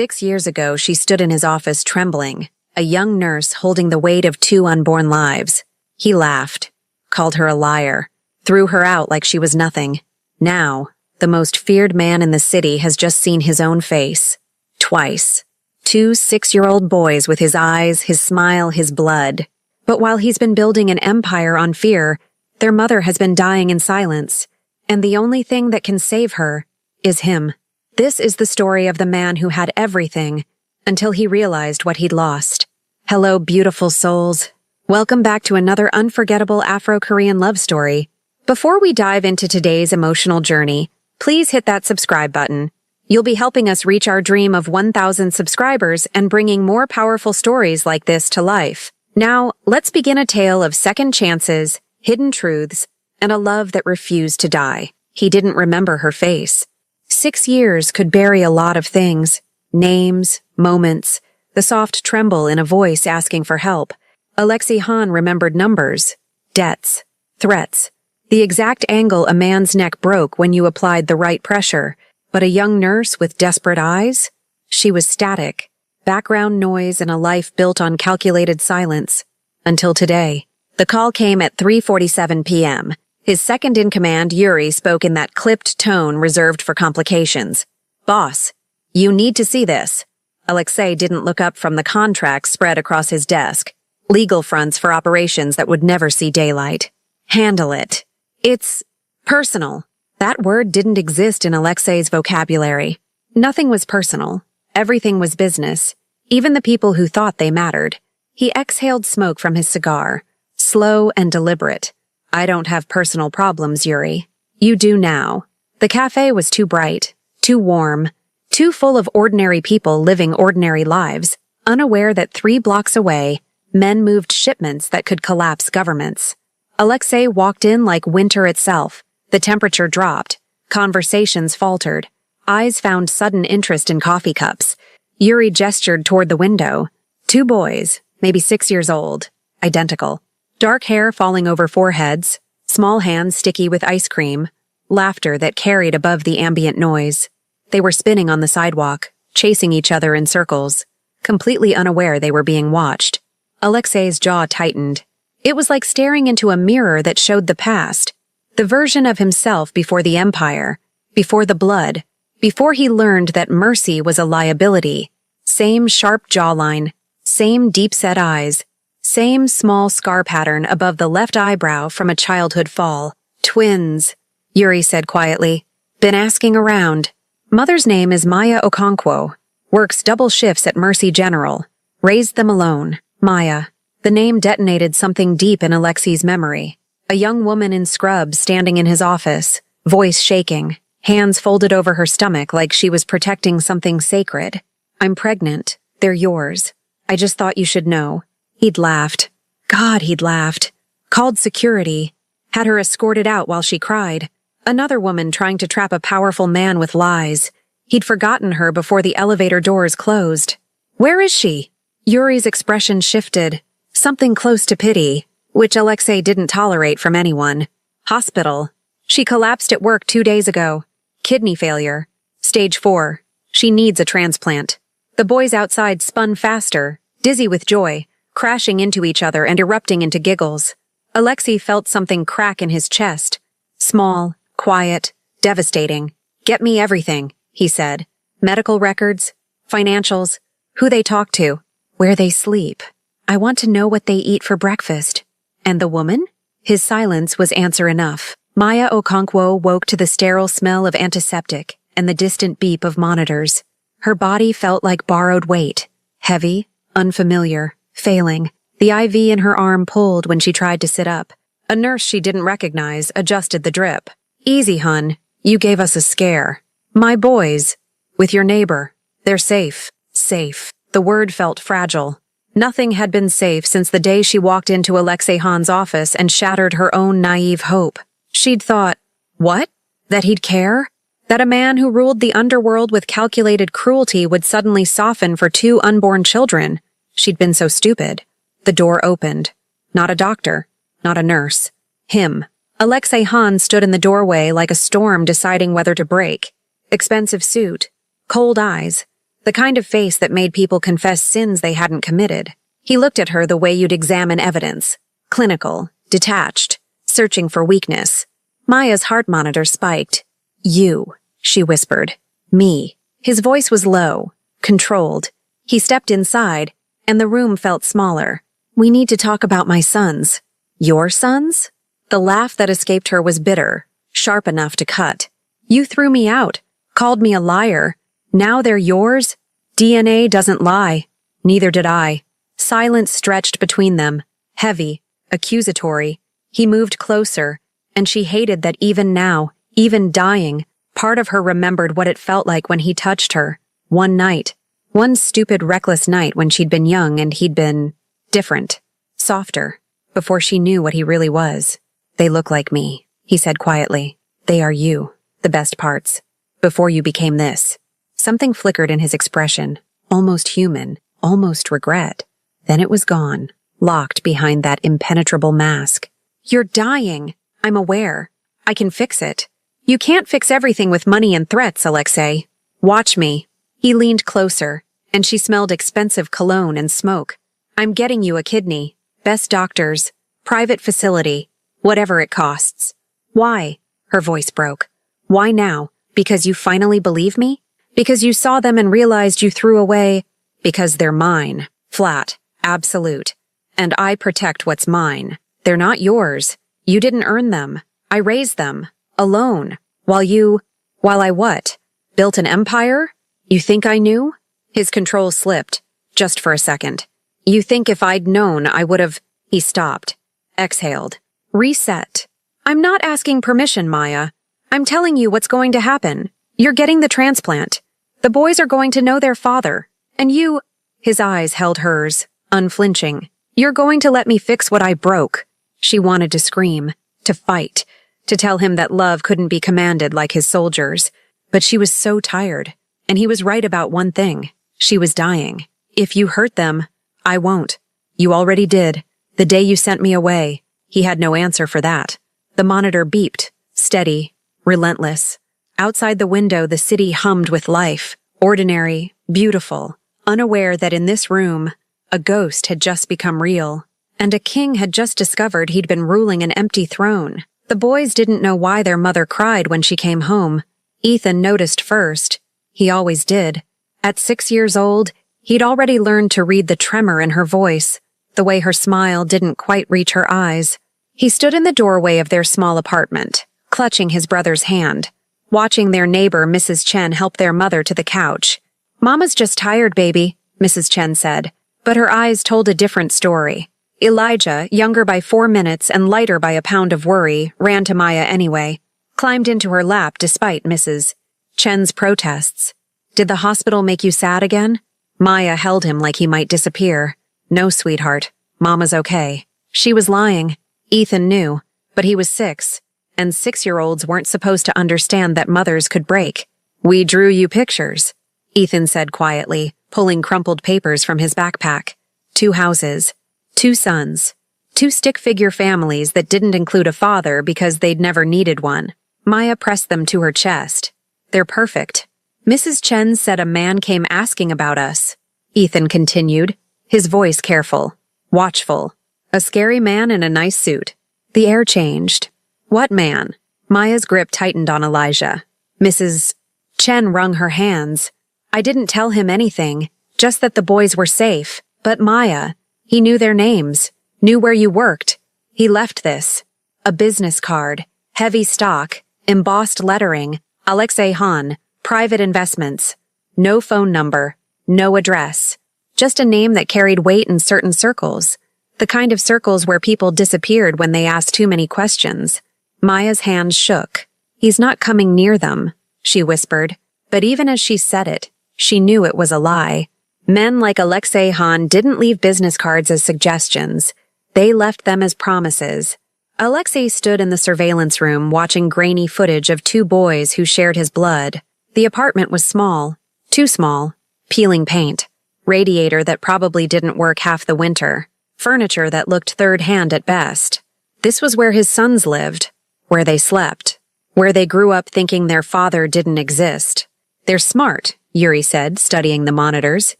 6 years ago, she stood in his office trembling, a young nurse holding the weight of 2 unborn lives. He laughed, called her a liar, threw her out like she was nothing. Now, the most feared man in the city has just seen his own face. Twice. 2 6-year-old boys with his eyes, his smile, his blood. But while he's been building an empire on fear, their mother has been dying in silence, and the only thing that can save her is him. This is the story of the man who had everything until he realized what he'd lost. Hello, beautiful souls. Welcome back to another unforgettable Afro-Korean love story. Before we dive into today's emotional journey, please hit that subscribe button. You'll be helping us reach our dream of 1,000 subscribers and bringing more powerful stories like this to life. Now, let's begin a tale of second chances, hidden truths, and a love that refused to die. He didn't remember her face. 6 years could bury a lot of things. Names, moments, the soft tremble in a voice asking for help. Alexei Han remembered numbers, debts, threats, the exact angle a man's neck broke when you applied the right pressure. But a young nurse with desperate eyes? She was static, background noise in a life built on calculated silence. Until today. The call came at 3:47 p.m. His second-in-command, Yuri, spoke in that clipped tone reserved for complications. "Boss, you need to see this." Alexei didn't look up from the contracts spread across his desk. Legal fronts for operations that would never see daylight. Handle it. It's personal. That word didn't exist in Alexei's vocabulary. Nothing was personal. Everything was business. Even the people who thought they mattered. He exhaled smoke from his cigar. Slow and deliberate. "I don't have personal problems, Yuri. You do now." The cafe was too bright, too warm, too full of ordinary people living ordinary lives, unaware that 3 blocks away, men moved shipments that could collapse governments. Alexei walked in like winter itself. The temperature dropped. Conversations faltered. Eyes found sudden interest in coffee cups. Yuri gestured toward the window. 2 boys, maybe 6 years old, identical. Dark hair falling over foreheads, small hands sticky with ice cream, laughter that carried above the ambient noise. They were spinning on the sidewalk, chasing each other in circles, completely unaware they were being watched. Alexei's jaw tightened. It was like staring into a mirror that showed the past, the version of himself before the empire, before the blood, before he learned that mercy was a liability. Same sharp jawline, same deep-set eyes, same small scar pattern above the left eyebrow from a childhood fall. "Twins," Yuri said quietly. "Been asking around. Mother's name is Maya Okonkwo. Works double shifts at Mercy General. Raised them alone. Maya." The name detonated something deep in Alexei's memory. A young woman in scrubs standing in his office, voice shaking, hands folded over her stomach like she was protecting something sacred. "I'm pregnant. They're yours. I just thought you should know." He'd laughed. God, he'd laughed. Called security. Had her escorted out while she cried. Another woman trying to trap a powerful man with lies. He'd forgotten her before the elevator doors closed. "Where is she?" Yuri's expression shifted. Something close to pity, which Alexei didn't tolerate from anyone. "Hospital. She collapsed at work 2 days ago. Kidney failure. Stage 4. She needs a transplant." The boys outside spun faster, dizzy with joy, crashing into each other and erupting into giggles. Alexei felt something crack in his chest. Small, quiet, devastating. "Get me everything," he said. "Medical records, financials, who they talk to, where they sleep. I want to know what they eat for breakfast." "And the woman?" His silence was answer enough. Maya Okonkwo woke to the sterile smell of antiseptic and the distant beep of monitors. Her body felt like borrowed weight. Heavy, unfamiliar, failing. The IV in her arm pulled when she tried to sit up. A nurse she didn't recognize adjusted the drip. "Easy, hun. You gave us a scare." "My boys. With your neighbor. They're safe." Safe. The word felt fragile. Nothing had been safe since the day she walked into Alexei Han's office and shattered her own naive hope. She'd thought, what? That he'd care? That a man who ruled the underworld with calculated cruelty would suddenly soften for 2 unborn children? She'd been so stupid. The door opened. Not a doctor. Not a nurse. Him. Alexei Han stood in the doorway like a storm deciding whether to break. Expensive suit. Cold eyes. The kind of face that made people confess sins they hadn't committed. He looked at her the way you'd examine evidence. Clinical, detached, searching for weakness. Maya's heart monitor spiked. "You," she whispered. "Me." His voice was low, controlled. He stepped inside, and the room felt smaller. "We need to talk about my sons." "Your sons?" The laugh that escaped her was bitter, sharp enough to cut. "You threw me out, called me a liar. Now they're yours? DNA doesn't lie. Neither did I." Silence stretched between them, heavy, accusatory. He moved closer, and she hated that even now, even dying, part of her remembered what it felt like when he touched her. One night. One stupid, reckless night when she'd been young and he'd been different, softer, before she knew what he really was. "They look like me," he said quietly. "They are you, the best parts. Before you became this." Something flickered in his expression, almost human, almost regret. Then it was gone, locked behind that impenetrable mask. "You're dying. I'm aware. I can fix it. You can't fix everything with money and threats, Alexei. Watch me." He leaned closer, and she smelled expensive cologne and smoke. "I'm getting you a kidney. Best doctors. Private facility. Whatever it costs." "Why?" Her voice broke. "Why now? Because you finally believe me? Because you saw them and realized you threw away?" "Because they're mine. Flat. Absolute. And I protect what's mine. They're not yours. You didn't earn them. I raised them. Alone. While I what? Built an empire? You think I knew?" His control slipped, just for a second. "You think if I'd known I would've—" He stopped. Exhaled. "Reset. I'm not asking permission, Maya. I'm telling you what's going to happen. You're getting the transplant. The boys are going to know their father. And you—" His eyes held hers, unflinching. "You're going to let me fix what I broke." She wanted to scream, to fight, to tell him that love couldn't be commanded like his soldiers. But she was so tired. And he was right about one thing. She was dying. "If you hurt them, I won't. You already did. The day you sent me away." He had no answer for that. The monitor beeped, steady, relentless. Outside the window, the city hummed with life, ordinary, beautiful, unaware that in this room, a ghost had just become real, and a king had just discovered he'd been ruling an empty throne. The boys didn't know why their mother cried when she came home. Ethan noticed first. He always did. At 6 years old, he'd already learned to read the tremor in her voice, the way her smile didn't quite reach her eyes. He stood in the doorway of their small apartment, clutching his brother's hand, watching their neighbor Mrs. Chen help their mother to the couch. "Mama's just tired, baby," Mrs. Chen said, but her eyes told a different story. Elijah, younger by 4 minutes and lighter by a pound of worry, ran to Maya anyway, climbed into her lap despite Mrs. Chen's protests. "Did the hospital make you sad again?" Maya held him like he might disappear. "No, sweetheart. Mama's okay." She was lying. Ethan knew, but he was 6, and 6-year-olds weren't supposed to understand that mothers could break. "We drew you pictures," Ethan said quietly, pulling crumpled papers from his backpack. 2 houses, 2 sons, 2 stick-figure families that didn't include a father because they'd never needed one. Maya pressed them to her chest. "They're perfect. Mrs. Chen said a man came asking about us," Ethan continued, his voice careful, watchful. "A scary man in a nice suit." The air changed. "What man?" Maya's grip tightened on Elijah. Mrs. Chen wrung her hands. "I didn't tell him anything, just that the boys were safe. But Maya, he knew their names, knew where you worked. He left this. A business card, heavy stock, embossed lettering, Alexei Han, private investments. No phone number, no address. Just a name that carried weight in certain circles. The kind of circles where people disappeared when they asked too many questions." Maya's hands shook. "He's not coming near them," she whispered. But even as she said it, she knew it was a lie. Men like Alexei Han didn't leave business cards as suggestions. They left them as promises. Alexei stood in the surveillance room watching grainy footage of 2 boys who shared his blood. The apartment was small, too small, peeling paint, radiator that probably didn't work half the winter, furniture that looked third-hand at best. This was where his sons lived, where they slept, where they grew up thinking their father didn't exist. "They're smart," Yuri said, studying the monitors.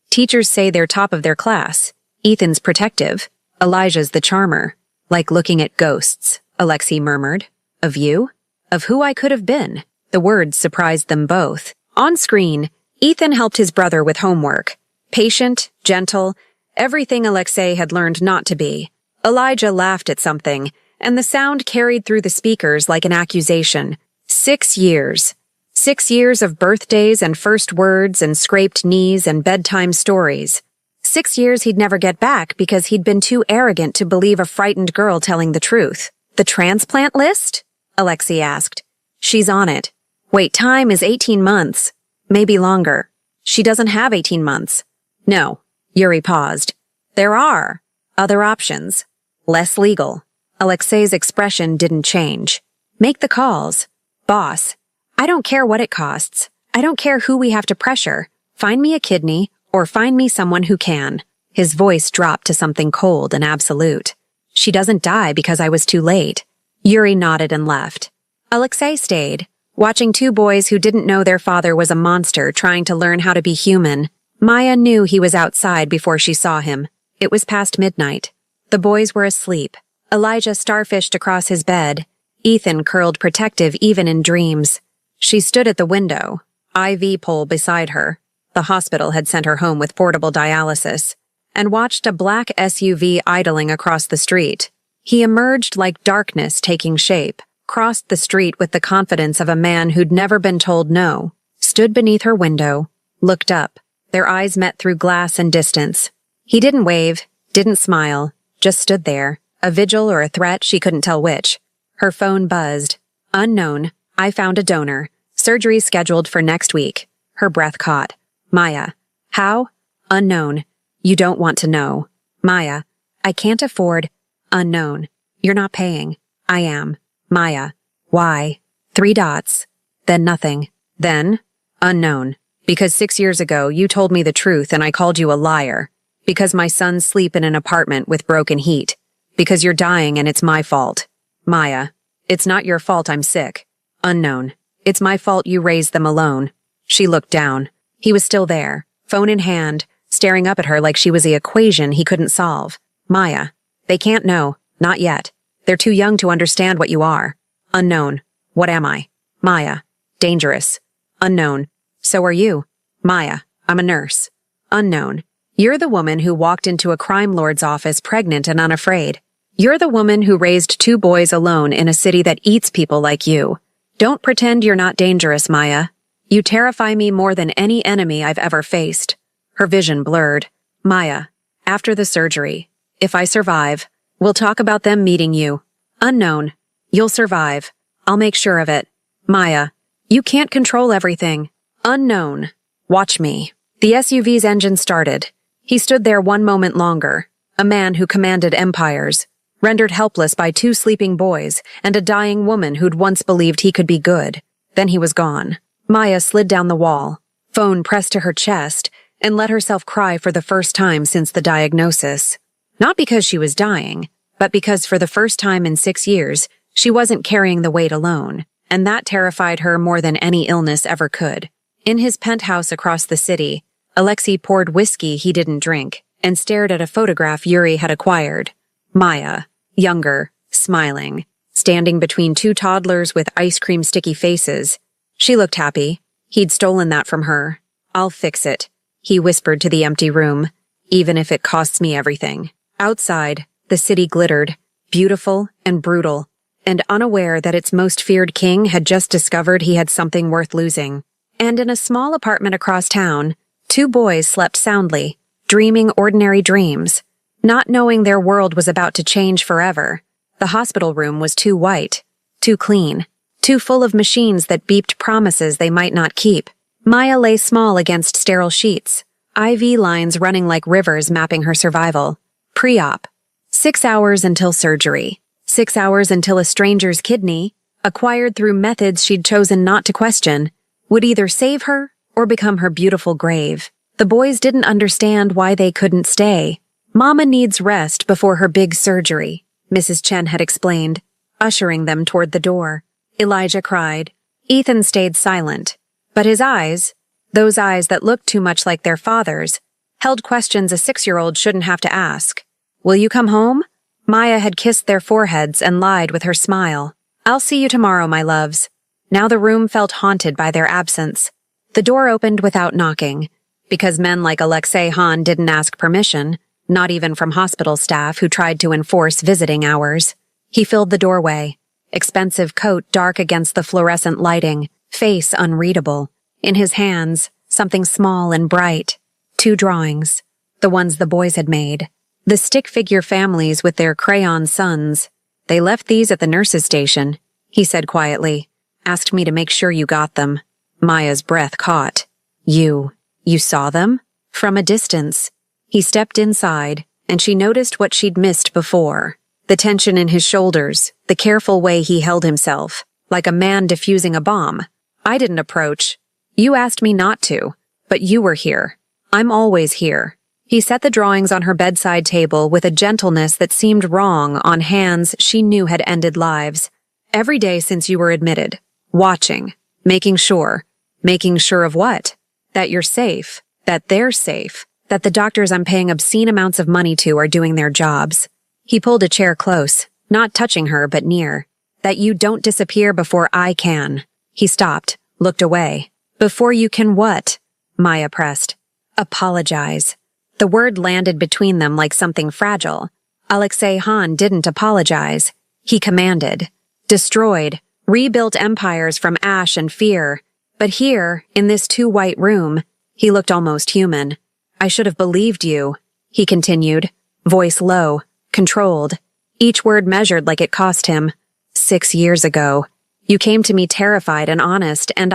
Teachers say they're top of their class. Ethan's protective. Elijah's the charmer. Like looking at ghosts, Alexei murmured. Of you? Of who I could have been. The words surprised them both. On screen, Ethan helped his brother with homework. Patient, gentle, everything Alexei had learned not to be. Elijah laughed at something, and the sound carried through the speakers like an accusation. 6 years. 6 years of birthdays and first words and scraped knees and bedtime stories. 6 years he'd never get back because he'd been too arrogant to believe a frightened girl telling the truth. The transplant list? Alexei asked. She's on it. Wait, time is 18 months. Maybe longer. She doesn't have 18 months. No. Yuri paused. There are other options. Less legal. Alexei's expression didn't change. Make the calls. Boss, I don't care what it costs. I don't care who we have to pressure. Find me a kidney, or find me someone who can. His voice dropped to something cold and absolute. She doesn't die because I was too late. Yuri nodded and left. Alexei stayed, watching two boys who didn't know their father was a monster trying to learn how to be human. Maya knew he was outside before she saw him. It was past midnight. The boys were asleep. Elijah starfished across his bed. Ethan curled protective even in dreams. She stood at the window, IV pole beside her. The hospital had sent her home with portable dialysis, and watched a black SUV idling across the street. He emerged like darkness taking shape, crossed the street with the confidence of a man who'd never been told no, stood beneath her window, looked up. Their eyes met through glass and distance. He didn't wave, didn't smile, just stood there, a vigil or a threat, she couldn't tell which. Her phone buzzed. Unknown. I found a donor. Surgery scheduled for next week. Her breath caught. Maya. How? Unknown. You don't want to know. Maya. I can't afford. Unknown. You're not paying. I am. Maya. Why? 3 dots. Then nothing. Then? Unknown. Because 6 years ago you told me the truth and I called you a liar. Because my sons sleep in an apartment with broken heat. Because you're dying and it's my fault. Maya. It's not your fault I'm sick. Unknown. It's my fault you raised them alone. She looked down. He was still there, phone in hand, staring up at her like she was the equation he couldn't solve. Maya. They can't know. Not yet. They're too young to understand what you are. Unknown. What am I? Maya. Dangerous. Unknown. So are you. Maya. I'm a nurse. Unknown. You're the woman who walked into a crime lord's office pregnant and unafraid. You're the woman who raised 2 boys alone in a city that eats people like you. Don't pretend you're not dangerous, Maya. You terrify me more than any enemy I've ever faced. Her vision blurred. Maya. After the surgery. If I survive, we'll talk about them meeting you. Unknown. You'll survive. I'll make sure of it. Maya. You can't control everything. Unknown. Watch me. The SUV's engine started. He stood there one moment longer. A man who commanded empires, rendered helpless by 2 sleeping boys and a dying woman who'd once believed he could be good. Then he was gone. Maya slid down the wall, phone pressed to her chest, and let herself cry for the first time since the diagnosis. Not because she was dying, but because for the first time in 6 years, she wasn't carrying the weight alone, and that terrified her more than any illness ever could. In his penthouse across the city, Alexei poured whiskey he didn't drink and stared at a photograph Yuri had acquired. Maya, younger, smiling, standing between 2 toddlers with ice cream sticky faces. She looked happy. He'd stolen that from her. I'll fix it, he whispered to the empty room, even if it costs me everything. Outside, the city glittered, beautiful and brutal, and unaware that its most feared king had just discovered he had something worth losing. And in a small apartment across town, 2 boys slept soundly, dreaming ordinary dreams, not knowing their world was about to change forever. The hospital room was too white, too clean, too full of machines that beeped promises they might not keep. Maya lay small against sterile sheets, IV lines running like rivers mapping her survival. Pre-op. 6 hours until surgery. 6 hours until a stranger's kidney, acquired through methods she'd chosen not to question, would either save her or become her beautiful grave. The boys didn't understand why they couldn't stay. Mama needs rest before her big surgery, Mrs. Chen had explained, ushering them toward the door. Elijah cried. Ethan stayed silent, but his eyes, Those eyes that looked too much like their father's held questions a 6-year-old shouldn't have to ask. Will you come home? Maya had kissed their foreheads and lied with her smile. I'll see you tomorrow, my loves. Now the room felt haunted by their absence. The door opened without knocking. Because men like Alexei Hahn didn't ask permission, not even from hospital staff who tried to enforce visiting hours. He filled the doorway. Expensive coat dark against the fluorescent lighting, face unreadable. In his hands, something small and bright. 2 drawings. The ones the boys had made. The stick-figure families with their crayon sons. They left these at the nurse's station, he said quietly. Asked me to make sure you got them. Maya's breath caught. You saw them? From a distance. He stepped inside, and she noticed what she'd missed before. The tension in his shoulders, the careful way he held himself, like a man defusing a bomb. I didn't approach. You asked me not to, but you were here. I'm always here. He set the drawings on her bedside table with a gentleness that seemed wrong on hands she knew had ended lives. Every day since you were admitted. Watching. Making sure. Making sure of what? That you're safe. That they're safe. That the doctors I'm paying obscene amounts of money to are doing their jobs. He pulled a chair close, not touching her but near. That you don't disappear before I can. He stopped, looked away. Before you can what? Maya pressed. Apologize. The word landed between them like something fragile. Alexei Hahn didn't apologize. He commanded. Destroyed. Rebuilt empires from ash and fear. But here, in this 2-white room, he looked almost human. I should have believed you, he continued, voice low, controlled, each word measured like it cost him. 6 years ago. You came to me terrified and honest, and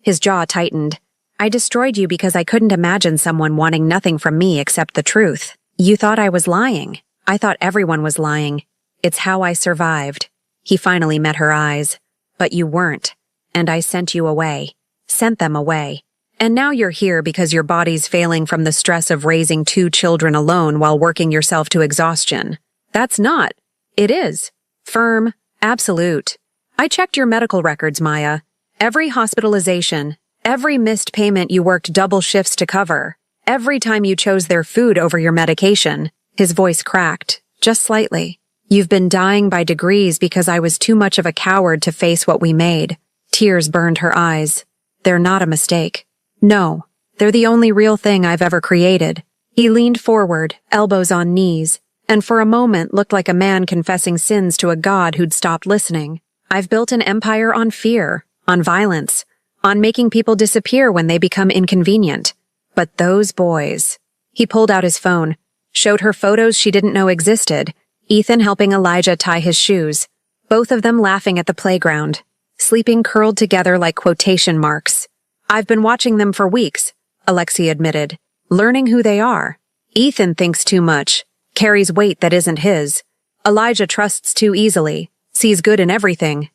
his jaw tightened. I destroyed you because I couldn't imagine someone wanting nothing from me except the truth. You thought I was lying. I thought everyone was lying. It's how I survived. He finally met her eyes. But you weren't. And I sent you away. Sent them away. And now you're here because your body's failing from the stress of raising 2 children alone while working yourself to exhaustion. That's not. It is. Firm. Absolute. I checked your medical records, Maya. Every hospitalization, every missed payment you worked double shifts to cover, every time you chose their food over your medication. His voice cracked, just slightly. You've been dying by degrees because I was too much of a coward to face what we made. Tears burned her eyes. They're not a mistake. No, they're the only real thing I've ever created. He leaned forward, elbows on knees, and for a moment looked like a man confessing sins to a god who'd stopped listening. I've built an empire on fear, on violence, on making people disappear when they become inconvenient. But those boys... He pulled out his phone, showed her photos she didn't know existed, Ethan helping Elijah tie his shoes, both of them laughing at the playground, sleeping curled together like quotation marks. I've been watching them for weeks, Alexei admitted, learning who they are. Ethan thinks too much, carries weight that isn't his. Elijah trusts too easily, sees good in everything.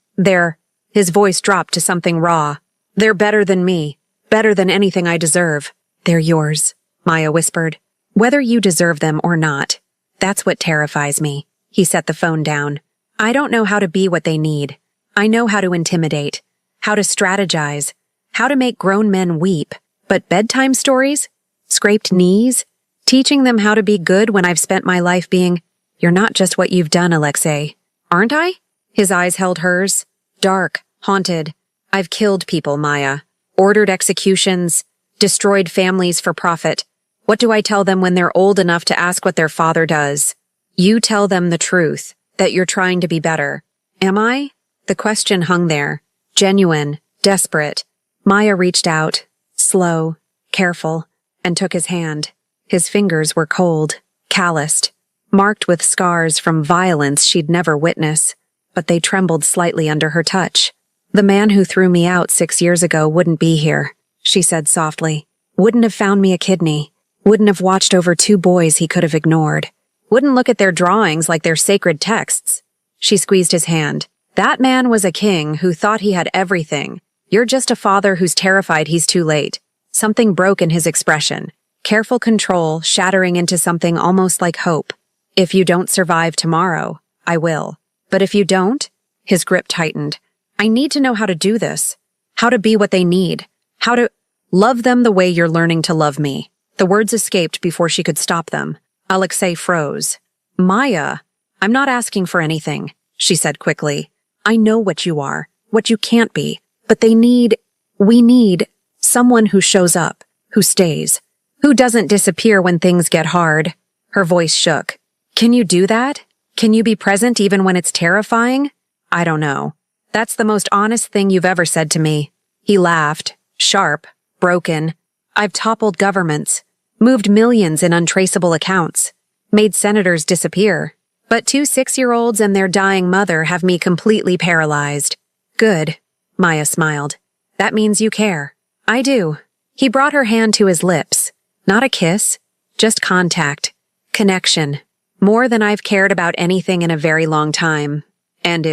His voice dropped to something raw. They're better than me, better than anything I deserve. They're yours, Maya whispered. Whether you deserve them or not. That's what terrifies me. He set the phone down. I don't know how to be what they need. I know how to intimidate, how to strategize, how to make grown men weep. But bedtime stories? Scraped knees? Teaching them how to be good when I've spent my life being, you're not just what you've done, Alexei. Aren't I? His eyes held hers. Dark, haunted. I've killed people, Maya. Ordered executions. Destroyed families for profit. What do I tell them when they're old enough to ask what their father does? You tell them the truth, that you're trying to be better. Am I? The question hung there. Genuine, desperate. Maya reached out, slow, careful, and took his hand. His fingers were cold, calloused, marked with scars from violence she'd never witness, but they trembled slightly under her touch. The man who threw me out 6 years ago wouldn't be here, she said softly. Wouldn't have found me a kidney. Wouldn't have watched over 2 boys he could have ignored. Wouldn't look at their drawings like they're sacred texts. She squeezed his hand. That man was a king who thought he had everything. You're just a father who's terrified he's too late. Something broke in his expression. Careful control shattering into something almost like hope. If you don't survive tomorrow, I will. But if you don't, his grip tightened. I need to know how to do this. How to be what they need. How to... Love them the way you're learning to love me. The words escaped before she could stop them. Alexei froze. Maya, I'm not asking for anything, she said quickly. I know what you are, what you can't be, but we need someone who shows up, who stays, who doesn't disappear when things get hard. Her voice shook. Can you do that? Can you be present even when it's terrifying? I don't know. That's the most honest thing you've ever said to me. He laughed, sharp, broken. I've toppled governments, moved millions in untraceable accounts, made senators disappear. But 2 6-year-olds and their dying mother have me completely paralyzed. Good, Maya smiled. That means you care. I do. He brought her hand to his lips. Not a kiss, just contact. Connection. More than I've cared about anything in a very long time. And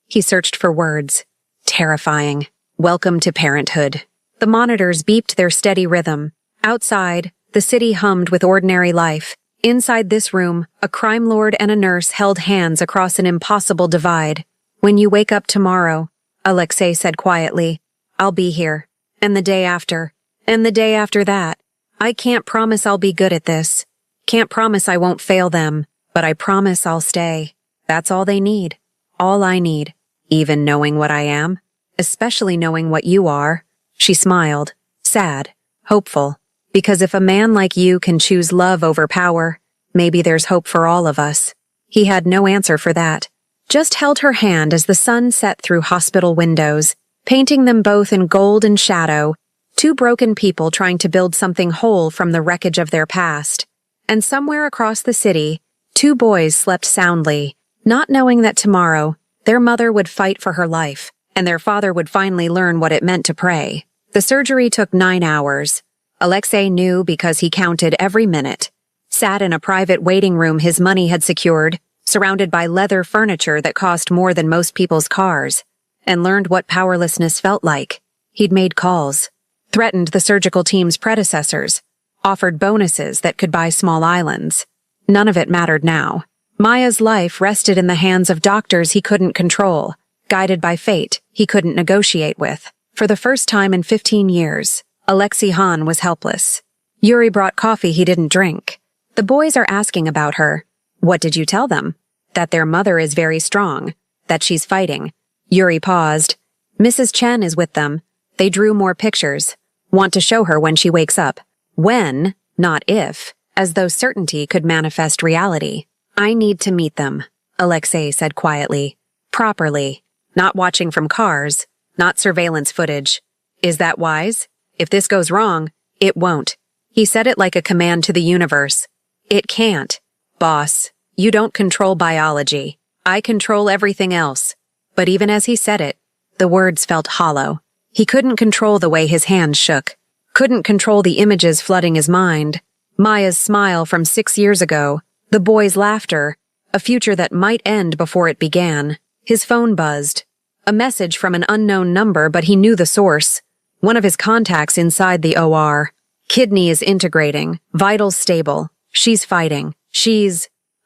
he searched for words. Terrifying. Welcome to parenthood. The monitors beeped their steady rhythm. Outside, the city hummed with ordinary life. Inside this room, a crime lord and a nurse held hands across an impossible divide. When you wake up tomorrow, Alexei said quietly, I'll be here. And the day after. And the day after that. I can't promise I'll be good at this. Can't promise I won't fail them, but I promise I'll stay. That's all they need. All I need. Even knowing what I am. Especially knowing what you are. She smiled. Sad. Hopeful. Because if a man like you can choose love over power, maybe there's hope for all of us. He had no answer for that. Just held her hand as the sun set through hospital windows, painting them both in gold and shadow, 2 broken people trying to build something whole from the wreckage of their past. And somewhere across the city, 2 boys slept soundly, not knowing that tomorrow, their mother would fight for her life, and their father would finally learn what it meant to pray. The surgery took 9 hours. Alexei knew because he counted every minute. Sat in a private waiting room his money had secured, surrounded by leather furniture that cost more than most people's cars, and learned what powerlessness felt like. He'd made calls, threatened the surgical team's predecessors, offered bonuses that could buy small islands. None of it mattered now. Maya's life rested in the hands of doctors he couldn't control, guided by fate he couldn't negotiate with. For the first time in 15 years, Alexei Han was helpless. Yuri brought coffee he didn't drink. The boys are asking about her. What did you tell them? That their mother is very strong. That she's fighting. Yuri paused. Mrs. Chen is with them. They drew more pictures. Want to show her when she wakes up. When, not if, as though certainty could manifest reality. I need to meet them, Alexei said quietly. Properly. Not watching from cars. Not surveillance footage. Is that wise? If this goes wrong, it won't. He said it like a command to the universe. It can't. Boss, you don't control biology. I control everything else. But even as he said it, the words felt hollow. He couldn't control the way his hands shook. Couldn't control the images flooding his mind. Maya's smile from 6 years ago. The boy's laughter. A future that might end before it began. His phone buzzed. A message from an unknown number, but he knew the source. One of his contacts inside the OR. Kidney is integrating. Vitals stable. She's fighting.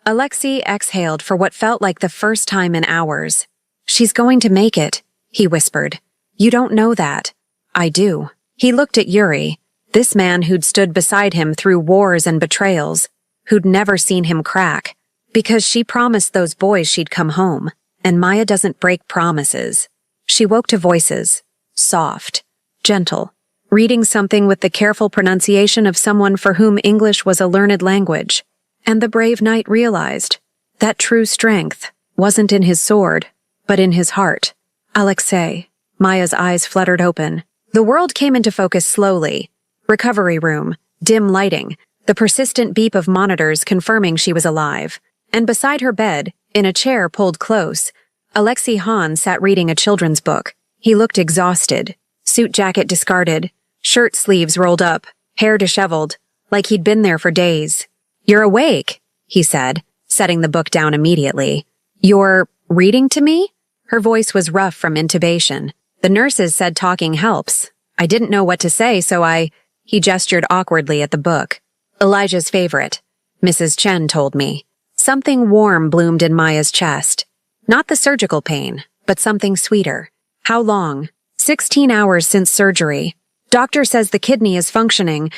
Alexei exhaled for what felt like the first time in hours. She's going to make it, he whispered. You don't know that. I do. He looked at Yuri, this man who'd stood beside him through wars and betrayals, who'd never seen him crack. Because she promised those boys she'd come home, and Maya doesn't break promises. She woke to voices. Soft. Gentle, reading something with the careful pronunciation of someone for whom English was a learned language. And the brave knight realized that true strength wasn't in his sword, but in his heart. Alexei. Maya's eyes fluttered open. The world came into focus slowly. Recovery room, dim lighting, the persistent beep of monitors confirming she was alive. And beside her bed, in a chair pulled close, Alexei Han sat reading a children's book. He looked exhausted. Suit jacket discarded, shirt sleeves rolled up, hair disheveled, like he'd been there for days. You're awake, he said, setting the book down immediately. You're reading to me? Her voice was rough from intubation. The nurses said talking helps. I didn't know what to say, so he gestured awkwardly at the book. Elijah's favorite. Mrs. Chen told me. Something warm bloomed in Maya's chest. Not the surgical pain, but something sweeter. How long? 16 hours since surgery. Doctor says the kidney is functioning.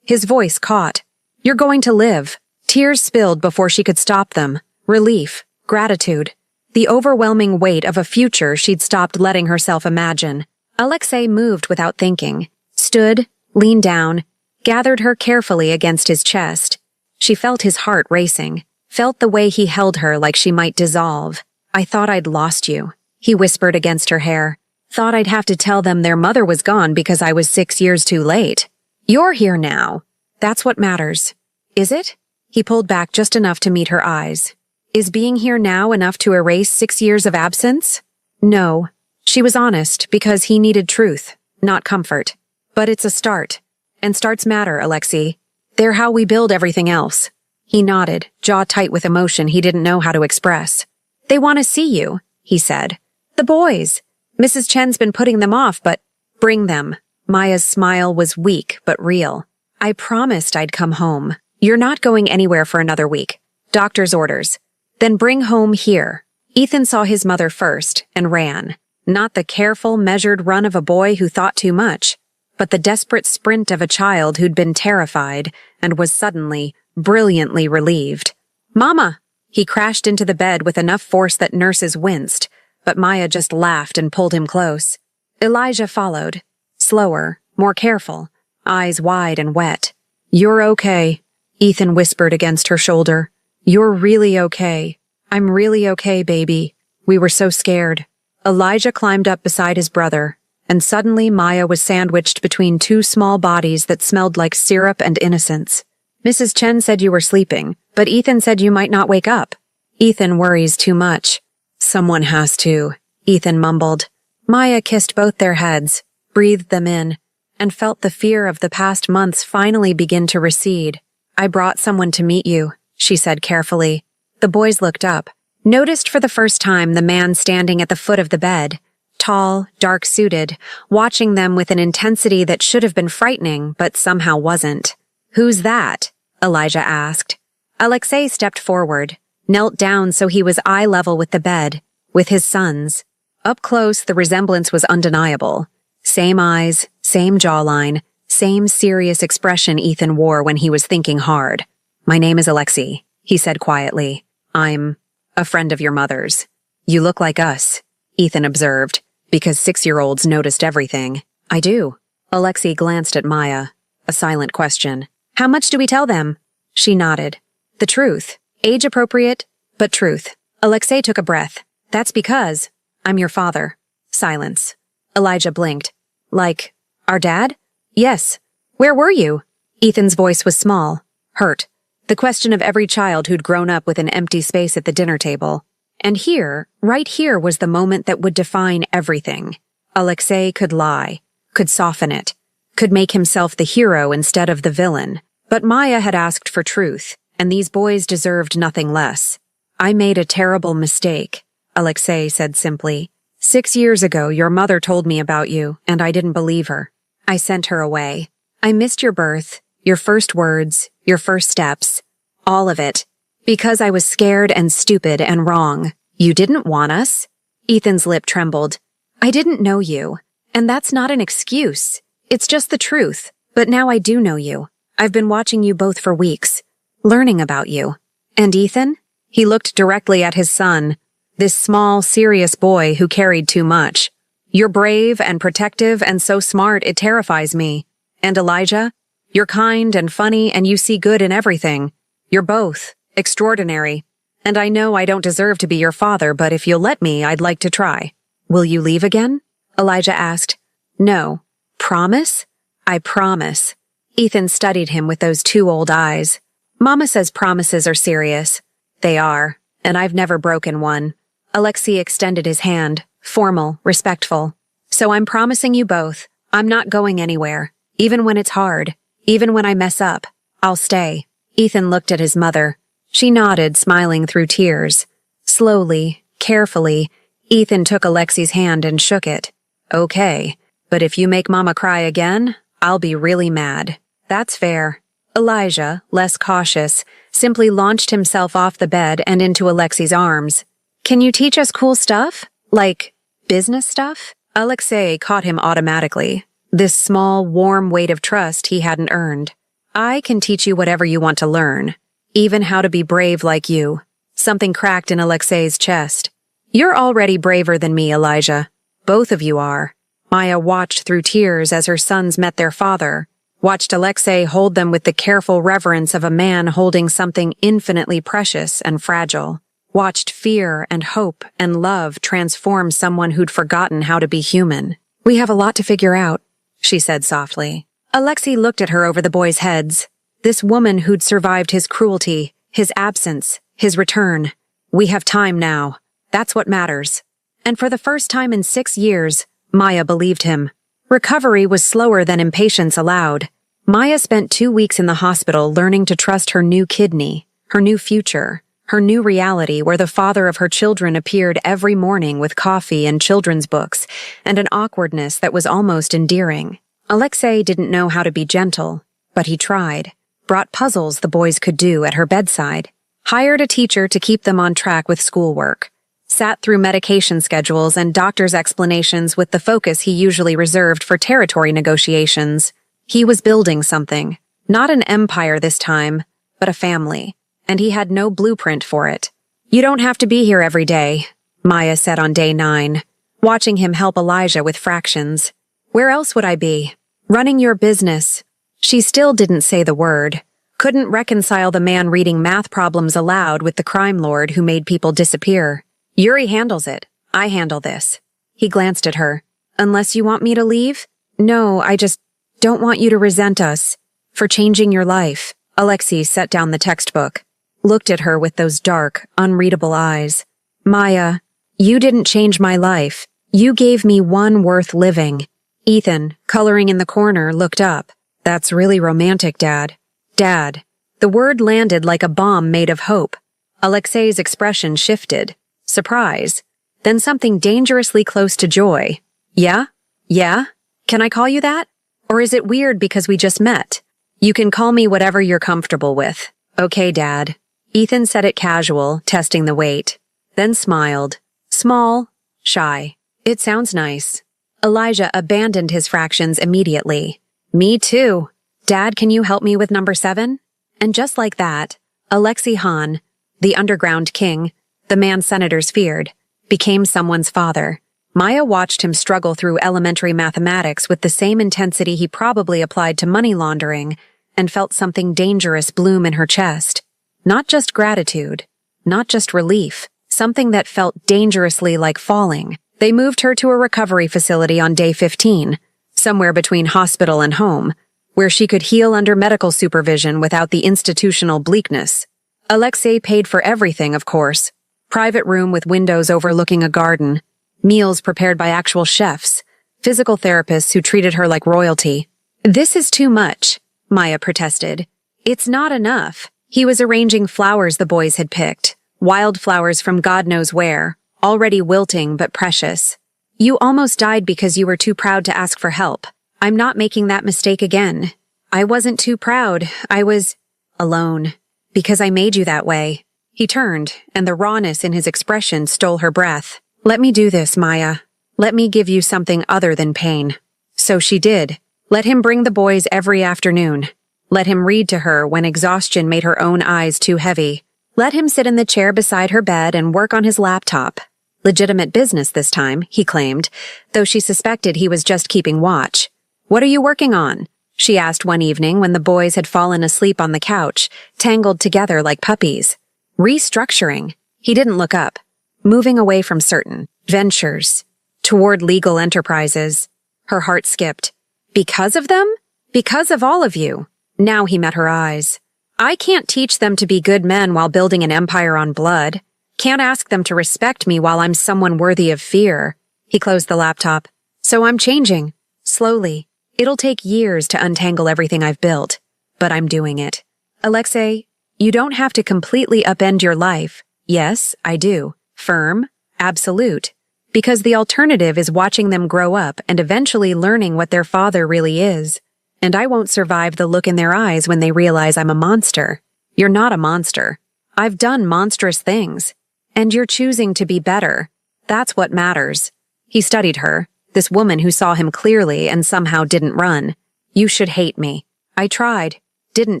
His voice caught. You're going to live. Tears spilled before she could stop them. Relief, gratitude, the overwhelming weight of a future she'd stopped letting herself imagine. Alexei moved without thinking, stood, leaned down, gathered her carefully against his chest. She felt his heart racing, felt the way he held her like she might dissolve. I thought I'd lost you, he whispered against her hair. Thought I'd have to tell them their mother was gone because I was 6 years too late. You're here now. That's what matters. Is it? He pulled back just enough to meet her eyes. Is being here now enough to erase 6 years of absence? No. She was honest because he needed truth, not comfort. But it's a start. And starts matter, Alexei. They're how we build everything else. He nodded, jaw tight with emotion he didn't know how to express. They want to see you, he said. The boys. Mrs. Chen's been putting them off, but bring them. Maya's smile was weak but real. I promised I'd come home. You're not going anywhere for another week. Doctor's orders. Then bring home here. Ethan saw his mother first and ran. Not the careful, measured run of a boy who thought too much, but the desperate sprint of a child who'd been terrified and was suddenly, brilliantly relieved. Mama! He crashed into the bed with enough force that nurses winced, but Maya just laughed and pulled him close. Elijah followed, slower, more careful, eyes wide and wet. You're okay, Ethan whispered against her shoulder. You're really okay. I'm really okay, baby. We were so scared. Elijah climbed up beside his brother, and suddenly Maya was sandwiched between two small bodies that smelled like syrup and innocence. Mrs. Chen said you were sleeping, but Ethan said you might not wake up. Ethan worries too much. Someone has to, Ethan mumbled. Maya kissed both their heads, breathed them in, and felt the fear of the past months finally begin to recede. I brought someone to meet you, she said carefully. The boys looked up, noticed for the first time the man standing at the foot of the bed, tall, dark-suited, watching them with an intensity that should have been frightening but somehow wasn't. Who's that? Elijah asked. Alexei stepped forward, knelt down so he was eye level with the bed, with his son's. Up close, the resemblance was undeniable. Same eyes, same jawline, same serious expression Ethan wore when he was thinking hard. My name is Alexei, he said quietly. I'm a friend of your mother's. You look like us, Ethan observed, because 6-year-olds noticed everything. I do. Alexei glanced at Maya. A silent question. How much do we tell them? She nodded. The truth. Age-appropriate, but truth. Alexei took a breath. That's because I'm your father. Silence. Elijah blinked. Like, our dad? Yes. Where were you? Ethan's voice was small, hurt. The question of every child who'd grown up with an empty space at the dinner table. And here, right here was the moment that would define everything. Alexei could lie, could soften it, could make himself the hero instead of the villain. But Maya had asked for truth, and these boys deserved nothing less. I made a terrible mistake, Alexei said simply. 6 years ago, your mother told me about you, and I didn't believe her. I sent her away. I missed your birth, your first words, your first steps, all of it. Because I was scared and stupid and wrong. You didn't want us? Ethan's lip trembled. I didn't know you. And that's not an excuse. It's just the truth. But now I do know you. I've been watching you both for weeks, learning about you. And Ethan? He looked directly at his son, this small, serious boy who carried too much. You're brave and protective and so smart it terrifies me. And Elijah? You're kind and funny and you see good in everything. You're both extraordinary. And I know I don't deserve to be your father, but if you'll let me, I'd like to try. Will you leave again? Elijah asked. No. Promise? I promise. Ethan studied him with those two old eyes. Mama says promises are serious. They are, and I've never broken one. Alexei extended his hand, formal, respectful. So I'm promising you both, I'm not going anywhere. Even when it's hard, even when I mess up, I'll stay. Ethan looked at his mother. She nodded, smiling through tears. Slowly, carefully, Ethan took Alexei's hand and shook it. Okay, but if you make Mama cry again, I'll be really mad. That's fair. Elijah, less cautious, simply launched himself off the bed and into Alexei's arms. Can you teach us cool stuff? Like business stuff? Alexei caught him automatically. this small, warm weight of trust he hadn't earned. I can teach you whatever you want to learn, even how to be brave like you. Something cracked in Alexei's chest. You're already braver than me, Elijah. Both of you are. Maya watched through tears as her sons met their father, watched Alexei hold them with the careful reverence of a man holding something infinitely precious and fragile, watched fear and hope and love transform someone who'd forgotten how to be human. We have a lot to figure out, she said softly. Alexei looked at her over the boys' heads. This woman who'd survived his cruelty, his absence, his return. We have time now. That's what matters. And for the first time in 6 years, Maya believed him. Recovery was slower than impatience allowed. Maya spent 2 weeks in the hospital learning to trust her new kidney, her new future, her new reality where the father of her children appeared every morning with coffee and children's books and an awkwardness that was almost endearing. Alexei didn't know how to be gentle, but he tried. Brought puzzles the boys could do at her bedside. Hired a teacher to keep them on track with schoolwork. Sat through medication schedules and doctor's explanations with the focus he usually reserved for territory negotiations. He was building something. Not an empire this time, but a family. And he had no blueprint for it. You don't have to be here every day, Maya said on day 9, watching him help Elijah with fractions. Where else would I be? Running your business. She still didn't say the word. Couldn't reconcile the man reading math problems aloud with the crime lord who made people disappear. Yuri handles it. I handle this. He glanced at her. Unless you want me to leave? No, I just don't want you to resent us for changing your life. Alexei set down the textbook, looked at her with those dark, unreadable eyes. Maya, you didn't change my life. You gave me one worth living. Ethan, coloring in the corner, looked up. That's really romantic, Dad. Dad. The word landed like a bomb made of hope. Alexei's expression shifted. Surprise. Then something dangerously close to joy. Yeah? Yeah? Can I call you that? Or is it weird because we just met? You can call me whatever you're comfortable with. Okay, Dad. Ethan said it casual, testing the weight. Then smiled. Small. Shy. It sounds nice. Elijah abandoned his fractions immediately. Me too. Dad, can you help me with number 7? And just like that, Alexei Hahn, the underground king, the man senators feared, became someone's father. Maya watched him struggle through elementary mathematics with the same intensity he probably applied to money laundering, and felt something dangerous bloom in her chest. Not just gratitude, not just relief, something that felt dangerously like falling. They moved her to a recovery facility on day 15, somewhere between hospital and home, where she could heal under medical supervision without the institutional bleakness. Alexei paid for everything, of course. Private room with windows overlooking a garden, meals prepared by actual chefs, physical therapists who treated her like royalty. This is too much, Maya protested. It's not enough. He was arranging flowers the boys had picked, wildflowers from God knows where, already wilting but precious. You almost died because you were too proud to ask for help. I'm not making that mistake again. I wasn't too proud. I was alone. Because I made you that way. He turned, and the rawness in his expression stole her breath. Let me do this, Maya. Let me give you something other than pain. So she did. Let him bring the boys every afternoon. Let him read to her when exhaustion made her own eyes too heavy. Let him sit in the chair beside her bed and work on his laptop. Legitimate business this time, he claimed, though she suspected he was just keeping watch. What are you working on? She asked one evening when the boys had fallen asleep on the couch, tangled together like puppies. Restructuring. He didn't look up. Moving away from certain ventures. Toward legal enterprises. Her heart skipped. Because of them? Because of all of you. Now he met her eyes. I can't teach them to be good men while building an empire on blood. Can't ask them to respect me while I'm someone worthy of fear. He closed the laptop. So I'm changing. Slowly. It'll take years to untangle everything I've built. But I'm doing it. Alexei, you don't have to completely upend your life. Yes, I do. Firm. Absolute. Because the alternative is watching them grow up and eventually learning what their father really is. And I won't survive the look in their eyes when they realize I'm a monster. You're not a monster. I've done monstrous things. And you're choosing to be better. That's what matters. He studied her, This woman who saw him clearly and somehow didn't run. You should hate me. I tried. Didn't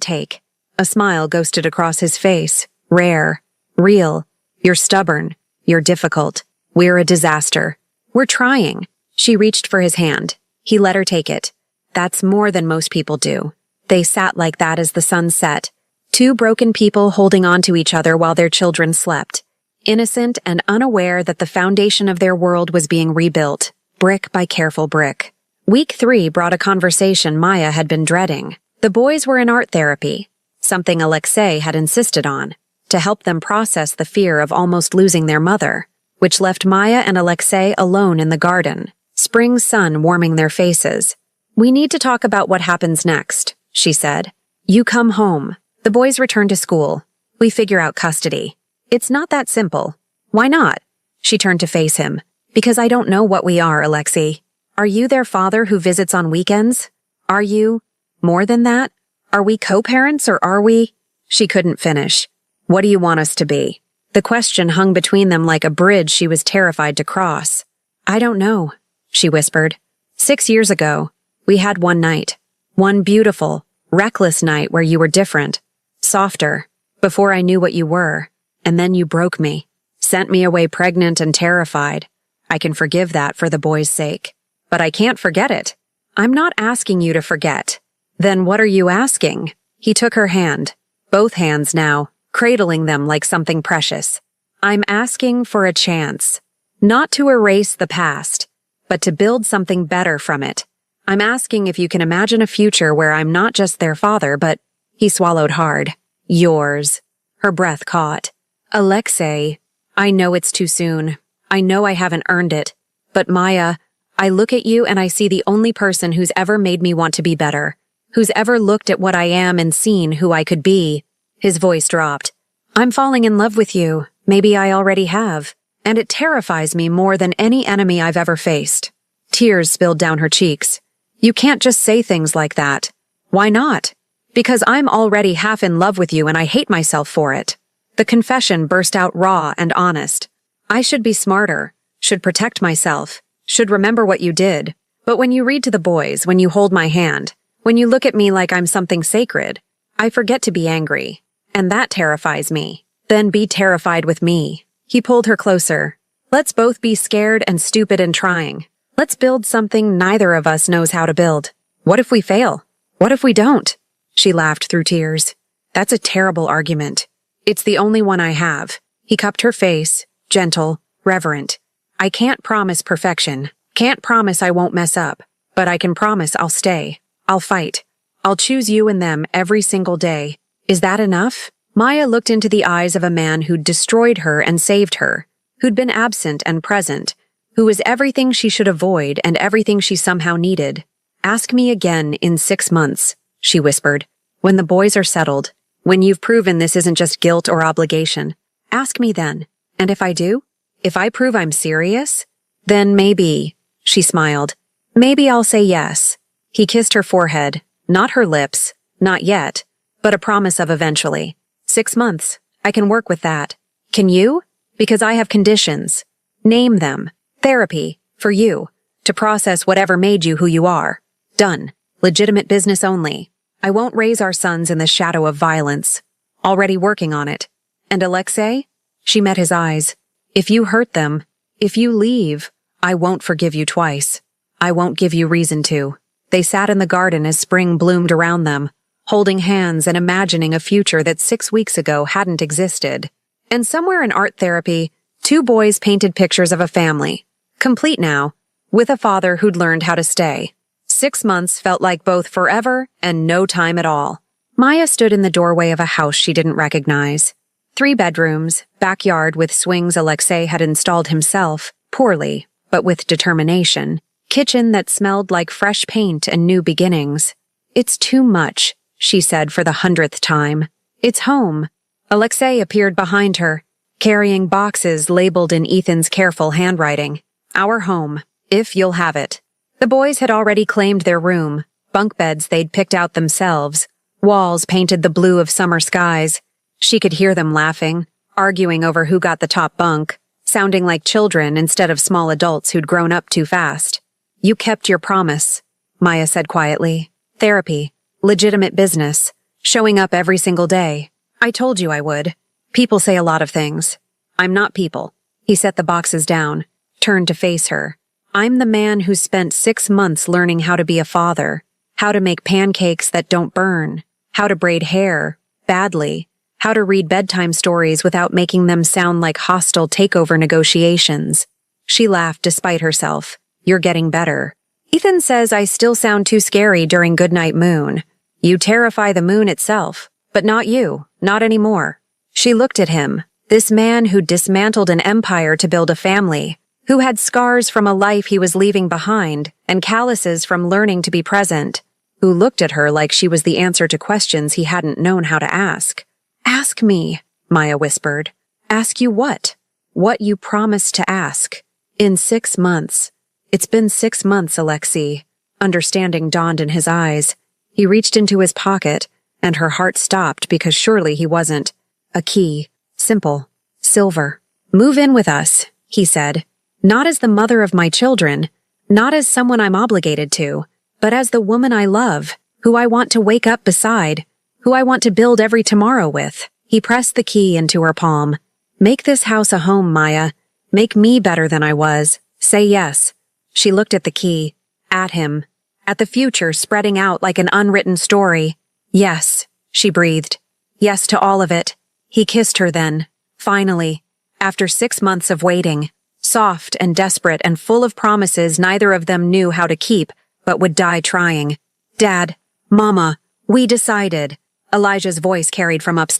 take. A smile ghosted across his face. Rare. Real. You're stubborn. You're difficult. We're a disaster. We're trying. She reached for his hand. He let her take it. That's more than most people do. They sat like that as the sun set. Two broken people holding on to each other while their children slept. Innocent and unaware that the foundation of their world was being rebuilt, brick by careful brick. Week 3 brought a conversation Maya had been dreading. The boys were in art therapy, something Alexei had insisted on, to help them process the fear of almost losing their mother, which left Maya and Alexei alone in the garden, spring sun warming their faces. We need to talk about what happens next, she said. You come home. The boys return to school. We figure out custody. It's not that simple. Why not? She turned to face him. Because I don't know what we are, Alexei. Are you their father who visits on weekends? Are you? More than that? Are we co-parents or are we? She couldn't finish. What do you want us to be? The question hung between them like a bridge she was terrified to cross. I don't know, she whispered. 6 years ago, we had one night. One beautiful, reckless night where you were different. Softer. Before I knew what you were. And then you broke me. Sent me away pregnant and terrified. I can forgive that for the boys' sake. But I can't forget it. I'm not asking you to forget. Then what are you asking? He took her hand. Both hands now, cradling them like something precious. I'm asking for a chance. Not to erase the past, but to build something better from it. I'm asking if you can imagine a future where I'm not just their father, but... He swallowed hard. Yours. Her breath caught. Alexei, I know it's too soon. I know I haven't earned it. But Maya, I look at you and I see the only person who's ever made me want to be better. Who's ever looked at what I am and seen who I could be. His voice dropped. I'm falling in love with you. Maybe I already have. And it terrifies me more than any enemy I've ever faced. Tears spilled down her cheeks. You can't just say things like that. Why not? Because I'm already half in love with you and I hate myself for it. The confession burst out raw and honest. I should be smarter, should protect myself, should remember what you did. But when you read to the boys, when you hold my hand, when you look at me like I'm something sacred, I forget to be angry. And that terrifies me. Then be terrified with me. He pulled her closer. Let's both be scared and stupid and trying. Let's build something neither of us knows how to build. What if we fail? What if we don't? She laughed through tears. That's a terrible argument. It's the only one I have. He cupped her face, gentle, reverent. I can't promise perfection. Can't promise I won't mess up. But I can promise I'll stay. I'll fight. I'll choose you and them every single day. Is that enough? Maya looked into the eyes of a man who'd destroyed her and saved her, who'd been absent and present, who was everything she should avoid and everything she somehow needed. Ask me again in 6 months, she whispered, when the boys are settled, when you've proven this isn't just guilt or obligation. Ask me then. And if I do? If I prove I'm serious? Then maybe, she smiled. Maybe I'll say yes. He kissed her forehead, not her lips, not yet, but a promise of eventually. 6 months. I can work with that. Can you? Because I have conditions. Name them. Therapy. For you. To process whatever made you who you are. Done. Legitimate business only. I won't raise our sons in the shadow of violence. Already working on it. And Alexei? She met his eyes. If you hurt them, if you leave, I won't forgive you twice. I won't give you reason to. They sat in the garden as spring bloomed around them, holding hands and imagining a future that 6 weeks ago hadn't existed. And somewhere in art therapy, 2 boys painted pictures of a family, complete now, with a father who'd learned how to stay. 6 months felt like both forever and no time at all. Maya stood in the doorway of a house she didn't recognize. 3 bedrooms, backyard with swings Alexei had installed himself, poorly, but with determination. Kitchen that smelled like fresh paint and new beginnings. It's too much, she said for the 100th time. It's home. Alexei appeared behind her, carrying boxes labeled in Ethan's careful handwriting. Our home, if you'll have it. The boys had already claimed their room, bunk beds they'd picked out themselves, walls painted the blue of summer skies. She could hear them laughing, arguing over who got the top bunk, sounding like children instead of small adults who'd grown up too fast. You kept your promise, Maya said quietly. Therapy, legitimate business, showing up every single day. I told you I would. People say a lot of things. I'm not people. He set the boxes down, turned to face her. I'm the man who spent 6 months learning how to be a father, how to make pancakes that don't burn, how to braid hair, badly, how to read bedtime stories without making them sound like hostile takeover negotiations. She laughed despite herself. You're getting better. Ethan says I still sound too scary during Goodnight Moon. You terrify the moon itself, but not you, not anymore. She looked at him, this man who dismantled an empire to build a family, who had scars from a life he was leaving behind and calluses from learning to be present, who looked at her like she was the answer to questions he hadn't known how to ask. Ask me, Maya whispered. Ask you what? What you promised to ask. In 6 months. It's been 6 months, Alexei. Understanding dawned in his eyes. He reached into his pocket, and her heart stopped because surely he wasn't. A key. Simple. Silver. Move in with us, he said. Not as the mother of my children, not as someone I'm obligated to, but as the woman I love, who I want to wake up beside, who I want to build every tomorrow with. He pressed the key into her palm. Make this house a home, Maya. Make me better than I was. Say yes. She looked at the key, at him, at the future spreading out like an unwritten story. Yes, she breathed. Yes to all of it. He kissed her then, finally, after 6 months of waiting. Soft and desperate and full of promises neither of them knew how to keep, but would die trying. Dad, Mama, we decided. Elijah's voice carried from upstairs.